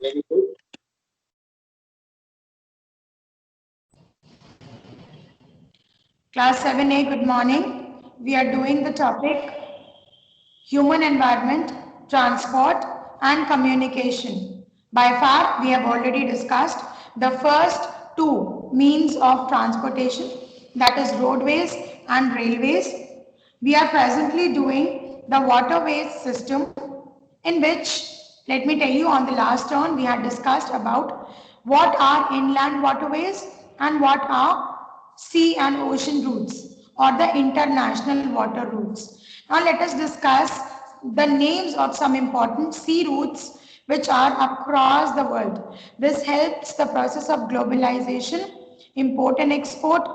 Very good. Class 7A, good morning. We are doing the topic human environment, transport and communication. By far, we have already discussed the first two means of transportation, that is roadways and railways. We are presently doing the waterways system, in which, let me tell you, on the last round we had discussed about what are inland waterways and what are sea and ocean routes or the international water routes. Now let us discuss the names of some important sea routes which are across the world. This helps the process of globalization, import and export,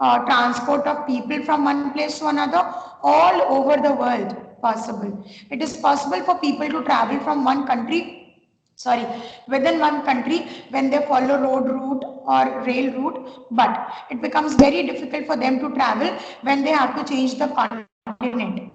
transport of people from one place to another, all over the world possible. It is possible for people to travel from one country, sorry, within one country when they follow road route or rail route, but it becomes very difficult for them to travel when they have to change the continent.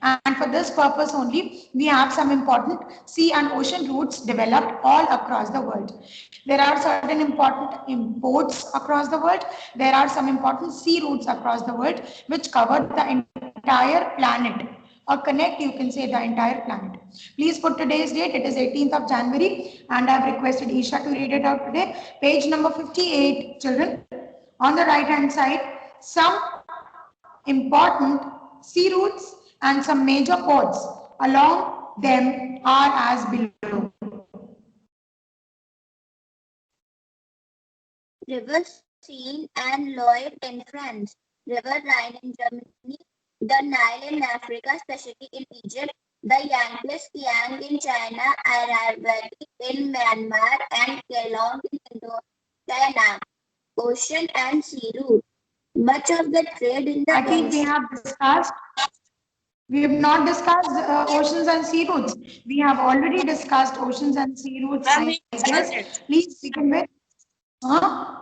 And for this purpose only, we have some important sea and ocean routes developed all across the world. There are certain important imports across the world. There are some important sea routes across the world which cover the entire planet or connect, you can say, the entire planet. Please put today's date. It is 18th of January and I've requested Isha to read it out today. Page number 58, children. On the right hand side, some important sea routes and some major ports along them are as below. River Seine and Loire in France, River Rhine in Germany, the Nile in Africa, especially in Egypt, the Yangtze Kiang in China, Irrawaddy in Myanmar, and Kelong in Indochina. Ocean and sea route. Much of the trade in the I think we have discussed. We have not discussed oceans and sea routes. We have already discussed oceans and sea routes, I guess. Please begin with. Huh?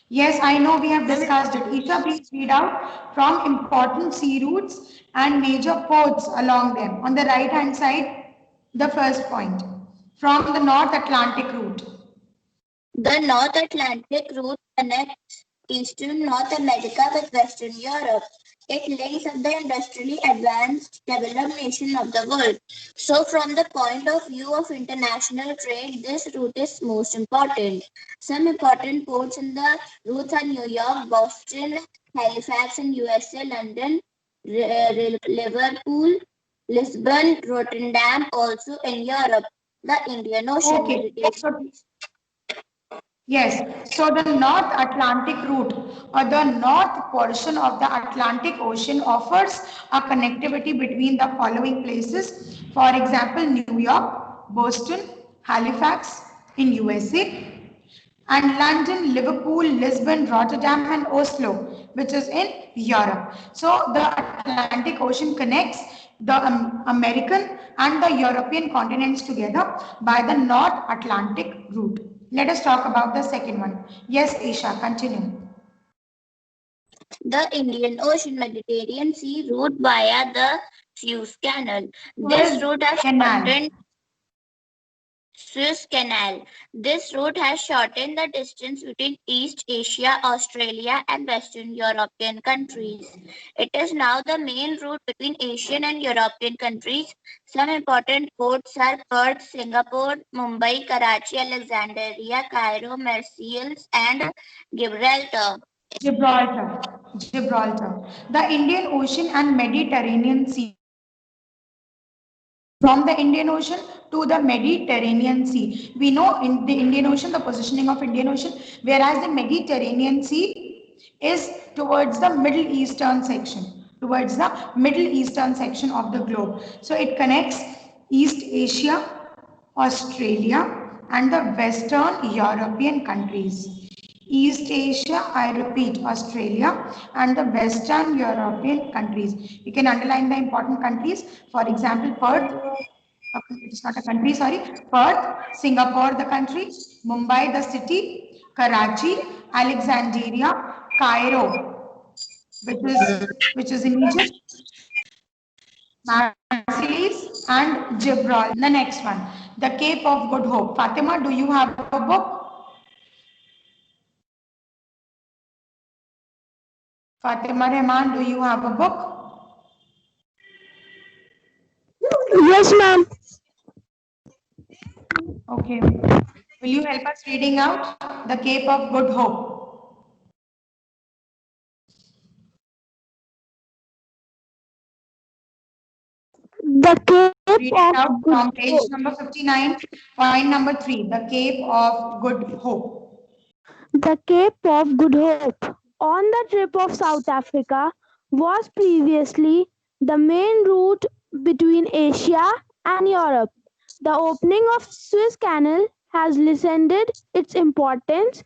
Yes, I know we have discussed it. Isha, please read out from important sea routes and major ports along them. On the right hand side, the first point. From the North Atlantic route. The North Atlantic route connects eastern North America with Western Europe. It links up the industrially advanced developed nation of the world. So from the point of view of international trade, this route is most important. Some important ports in the route are New York, Boston, Halifax in USA, London, Liverpool, Lisbon, Rotterdam, also in Europe. The Indian Ocean. Okay. Yes, so the North Atlantic route or the north portion of the Atlantic Ocean offers a connectivity between the following places. For example, New York, Boston, Halifax in USA, and London, Liverpool, Lisbon, Rotterdam, and Oslo, which is in Europe. So the Atlantic Ocean connects the American and the European continents together by the North Atlantic route. Let us talk about the second one. Yes, Isha, continue. The Indian Ocean Mediterranean Sea route via the Suez Canal. This route has shortened Suez Canal. This route has shortened the distance between East Asia, Australia, and Western European countries. It is now the main route between Asian and European countries. Some important ports are Perth, Singapore, Mumbai, Karachi, Alexandria, Cairo, Marseilles, and Gibraltar. Gibraltar. The Indian Ocean and Mediterranean Sea. From the Indian Ocean to the Mediterranean Sea. We know in the Indian Ocean, the positioning of Indian Ocean, whereas the Mediterranean Sea is towards the Middle Eastern section, of the globe. So it connects East Asia, Australia, and the Western European countries. East Asia, I repeat, Australia, and the Western European countries. You can underline the important countries. For example, Perth, it is not a country, sorry, Perth, Singapore, the country, Mumbai, the city, Karachi, Alexandria, Cairo, which is in Egypt, Marseilles and Gibraltar. The next one, the Cape of Good Hope. Fatima, do you have a book? Fatima Rahman, do you have a book? Yes, ma'am. Okay. Will you help us reading out the Cape of Good Hope? The Cape Read it of out Good from page Hope. number 59, point number 3, the Cape of Good Hope. The Cape of Good Hope on the trip of South Africa was previously the main route between Asia and Europe. The opening of Suez Canal has lessened its Yes, it's important.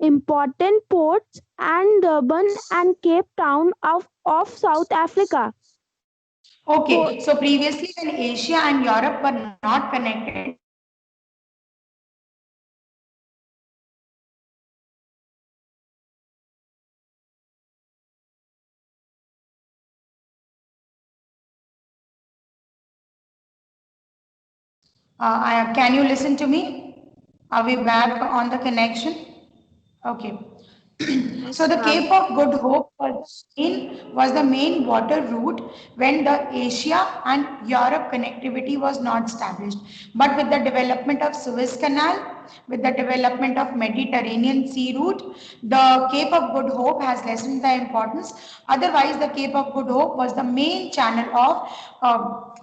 important ports and Durban and Cape Town of South Africa. Okay, so previously when Asia and Europe were not connected, can you listen to me? Are we back on the connection? Okay. So the Cape of Good Hope was the main water route when the Asia and Europe connectivity was not established. But with the development of Suez Canal, with the development of Mediterranean Sea route, the Cape of Good Hope has lessened the importance. Otherwise, the Cape of Good Hope was the main channel of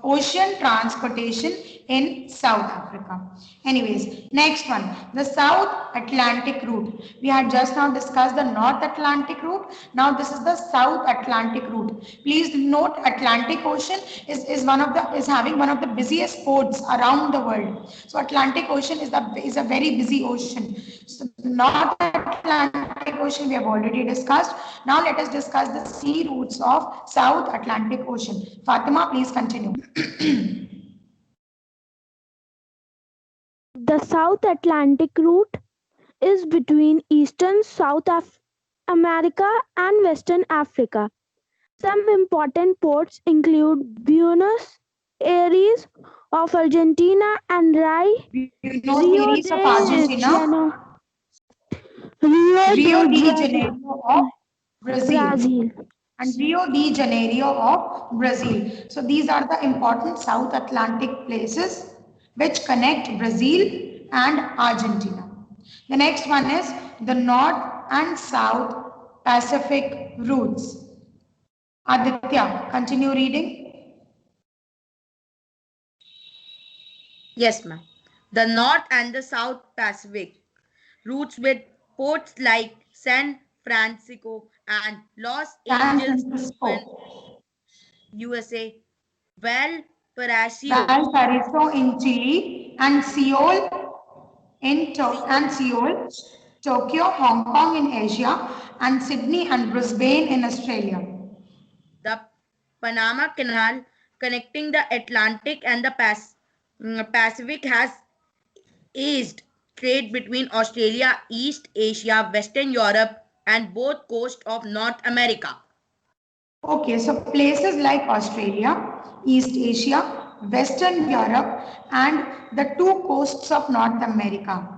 ocean transportation in South Africa. Anyways, next one, the South Atlantic route. We had just now discussed the North Atlantic route. Now this is the South Atlantic route. Please note, Atlantic Ocean is having one of the busiest ports around the world. So Atlantic Ocean is a very busy ocean. So North Atlantic Ocean we have already discussed. Now let us discuss the sea routes of South Atlantic Ocean. Fatima, please continue. The South Atlantic route is between eastern America and western Africa. Some important ports include Buenos Aires of Argentina and Buenos Rio Aires of de Argentina, Janeiro, Rio Rio de de Janeiro, Janeiro of Brazil. Brazil, and Rio de Janeiro of Brazil. So these are the important South Atlantic places which connect Brazil and Argentina. The next one is the North and South Pacific routes. Aditya, continue reading. Yes, ma'am. The North and the South Pacific routes with ports like San Francisco and Los San Angeles, Francisco, USA, Valparaiso, Valparaiso in Chile, and Seoul, Tokyo, Hong Kong in Asia, and Sydney and Brisbane in Australia. the Panama Canal connecting the Atlantic and the Pacific has eased trade between Australia, East Asia, Western Europe, and both coasts of North America. Okay, so places like Australia, East Asia, Western Europe, and the two coasts of North America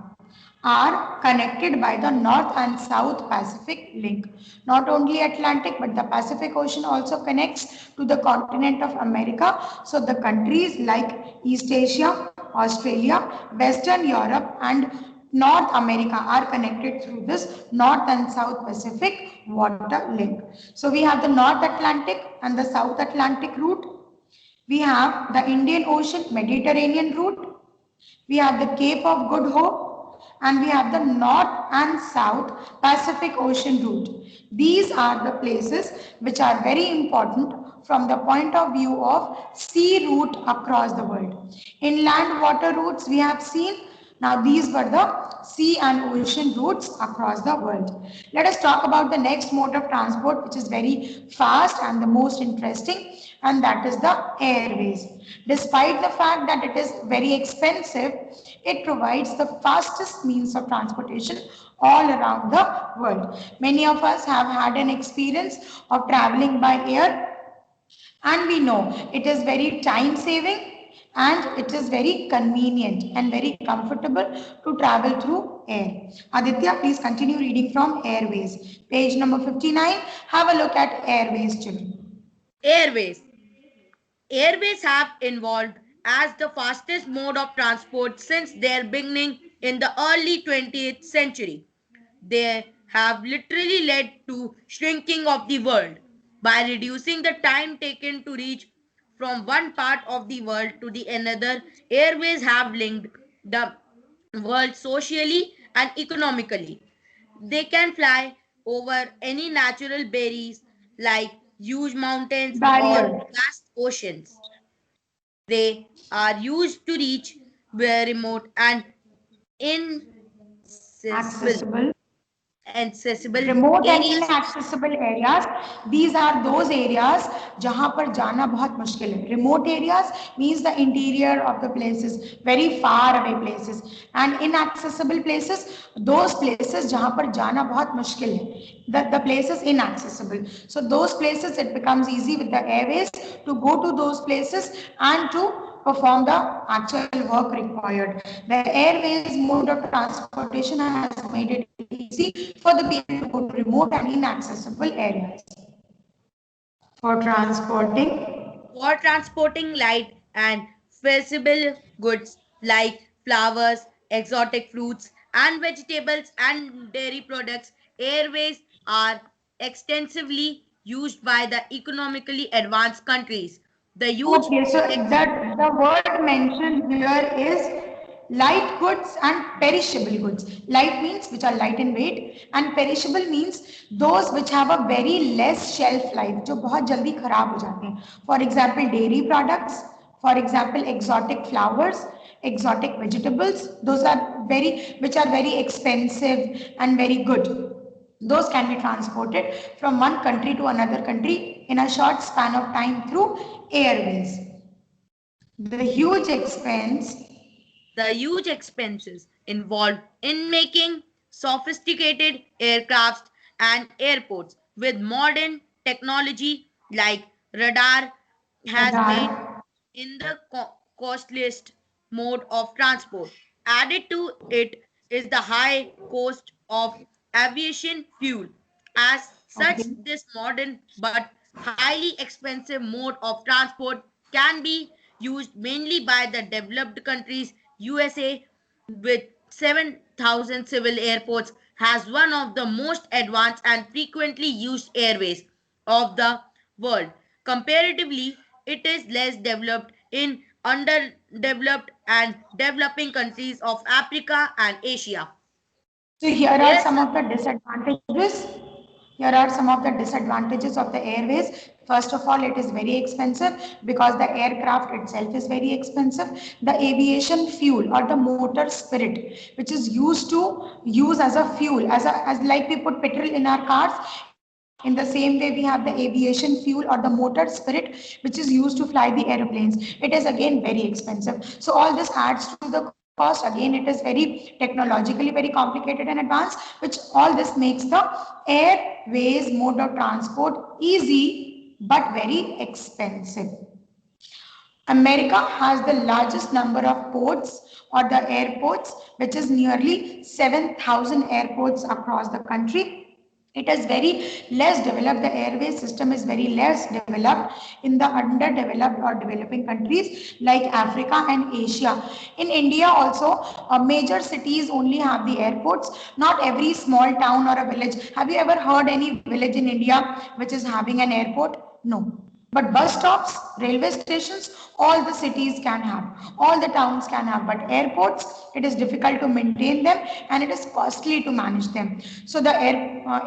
are connected by the North and South Pacific link. Not only Atlantic, but the Pacific Ocean also connects to the continent of America. So the countries like East Asia, Australia, Western Europe, and North America are connected through this North and South Pacific water link. So we have the North Atlantic and the South Atlantic route. We have the Indian Ocean Mediterranean route. We have the Cape of Good Hope, and we have the North and South Pacific Ocean route. These are the places which are very important from the point of view of sea route across the world. Inland water routes we have seen, Now these were the sea and ocean routes across the world. Let us talk about the next mode of transport, which is very fast and the most interesting, and that is the airways. Despite the fact that it is very expensive, it provides the fastest means of transportation all around the world. Many of us have had an experience of traveling by air, and we know it is very time saving and it is very convenient and very comfortable to travel through air. Aditya, please continue reading from Airways. Page number 59. Have a look at Airways, children. Airways. Airways have evolved as the fastest mode of transport since their beginning in the early 20th century. They have literally led to shrinking of the world by reducing the time taken to reach from one part of the world to the another. Airways have linked the world socially and economically. They can fly over any natural barriers like huge mountains or Barrier. vast oceans. They are used to reach very remote and inaccessible Accessible. accessible remote and areas. inaccessible areas, these are those areas जहां पर जाना बहुत मुश्किल है. Remote areas means the interior of the places, very far away places, and inaccessible places, those places जहां पर जाना बहुत मुश्किल है. The places inaccessible. So those places it becomes easy with the airways to go to those places and to perform the actual work required. The airways mode of transportation has made it easy for the people to go to remote and inaccessible areas. For transporting light and feasible goods like flowers, exotic fruits and vegetables and dairy products, airways are extensively used by the economically advanced countries. The huge Okay, so that the word mentioned here is light goods and perishable goods. Light means which are light in weight, and perishable means those which have a very less shelf life, जो बहुत जल्दी खराब हो जाते हैं. For example, dairy products. For example, exotic flowers, exotic vegetables. Those are which are very expensive and very good. Those can be transported from one country to another country in a short span of time through airways. The huge expense The huge expenses involved in making sophisticated aircrafts and airports with modern technology like radar has made radar. in the costliest mode of transport. Added to it is the high cost of aviation fuel. As such, Okay. this modern but highly expensive mode of transport can be used mainly by the developed countries. USA, with 7,000 civil airports, has one of the most advanced and frequently used airways of the world. Comparatively, it is less developed in underdeveloped and developing countries of Africa and Asia. So here are Yes, some of the disadvantages. Here are some of the disadvantages of the airways. First of all, it is very expensive because the aircraft itself is very expensive. The aviation fuel or the motor spirit, which is used to use as a fuel, as like we put petrol in our cars. In the same way, we have the aviation fuel or the motor spirit, which is used to fly the aeroplanes. It is again very expensive. So all this adds to the cost. Again, it is very technologically very complicated and advanced, which all this makes the airways mode of transport easy but very expensive. America has the largest number of ports or the airports, which is nearly 7,000 airports across the country. It is very less developed. The airway system is very less developed in the underdeveloped or developing countries like Africa and Asia. In India also, major cities only have the airports. Not every small town or a village. Have you ever heard any village in India which is having an airport? No. But bus stops, railway stations, all the cities can have, all the towns can have. But airports, it is difficult to maintain them and it is costly to manage them. So the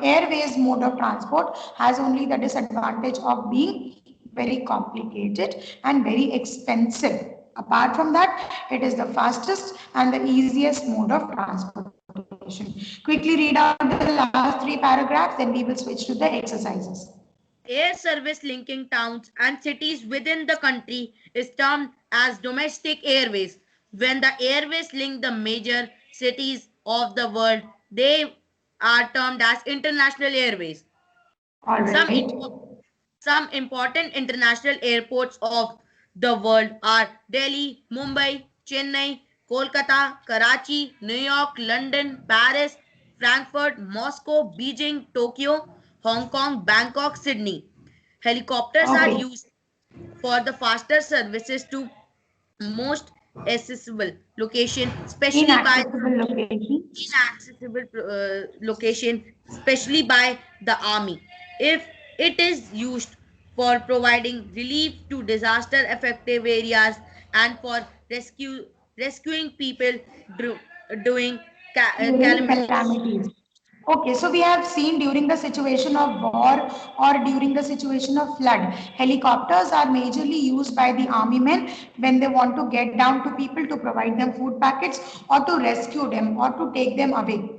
airways mode of transport has only the disadvantage of being very complicated and very expensive. Apart from that, it is the fastest and the easiest mode of transportation. Quickly read out the last 3 paragraphs, then we will switch to the exercises. Air service linking towns and cities within the country is termed as domestic airways. When the airways link the major cities of the world, they are termed as international airways. All Some, right. some important international airports of the world are Delhi, Mumbai, Chennai, Kolkata, Karachi, New York, London, Paris, Frankfurt, Moscow, Beijing, Tokyo, Hong Kong, Bangkok, Sydney. Helicopters are Okay. used for the faster services to most accessible location, especially by Inaccessible location. inaccessible location, especially by the army. If it is used for providing relief to disaster affected areas and for rescuing people doing During calamities. calamities. Okay, so we have seen during the situation of war or during the situation of flood, helicopters are majorly used by the army men when they want to get down to people to provide them food packets or to rescue them or to take them away.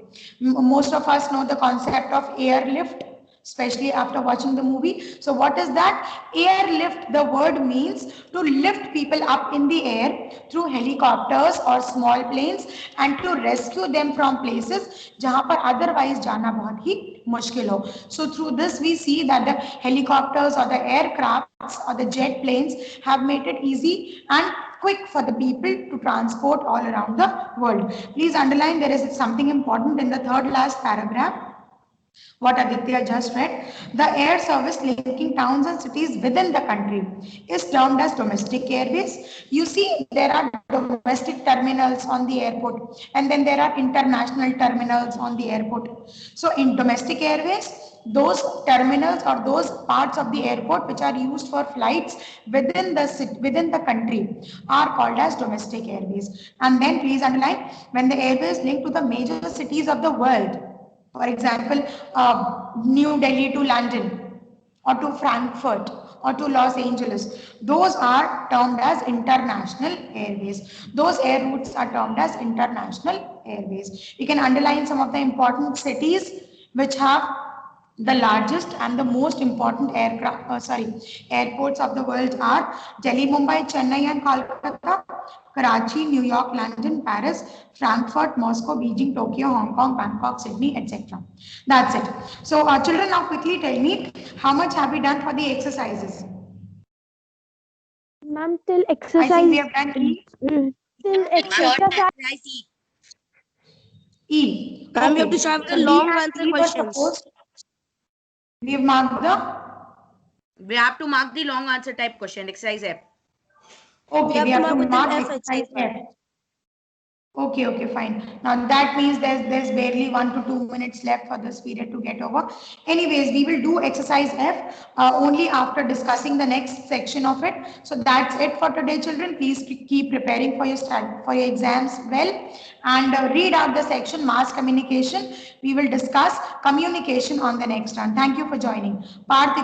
Most of us know the concept of airlift, especially after watching the movie. So what is that? Airlift, the word means to lift people up in the air through helicopters or small planes and to rescue them from places जहां पर otherwise जाना बहुत ही मुश्किल हो. So through this we see that the helicopters or the aircrafts or the jet planes have made it easy and quick for the people to transport all around the world. Please underline there is something important in the third last paragraph. What Aditya just read, the air service linking towns and cities within the country is termed as domestic airways. You see, there are domestic terminals on the airport and then there are international terminals on the airport. So in domestic airways, those terminals or those parts of the airport which are used for flights within the country are called as domestic airways. And then please underline, when the airways link to the major cities of the world, for example, New Delhi to London or to Frankfurt or to Los Angeles. Those are termed as international airways. Those air routes are termed as international airways. You can underline some of the important cities which have the largest and the most important airports of the world are Delhi, Mumbai, Chennai and Kolkata, Karachi, New York, London, Paris, Frankfurt, Moscow, Beijing, Tokyo, Hong Kong, Bangkok, Sydney, etc. That's it. So children, now quickly tell me how much have we done for the exercises? Ma'am, till I think we exercise. have done E. Till exercise. E. Ma'am, we have Okay. to have So the D long and answer E were questions. supposed. We have marked the. We have to mark the long answer type question, exercise F. Okay, we have to with an mark F exercise itself, ma'am. F. Okay, fine. Now that means there's barely 1 to 2 minutes left for this period to get over. Anyways, we will do exercise F only after discussing the next section of it. So that's it for today, children. Please keep preparing for your exams well and read out the section mass communication. We will discuss communication on the next round. Thank you for joining. Parth,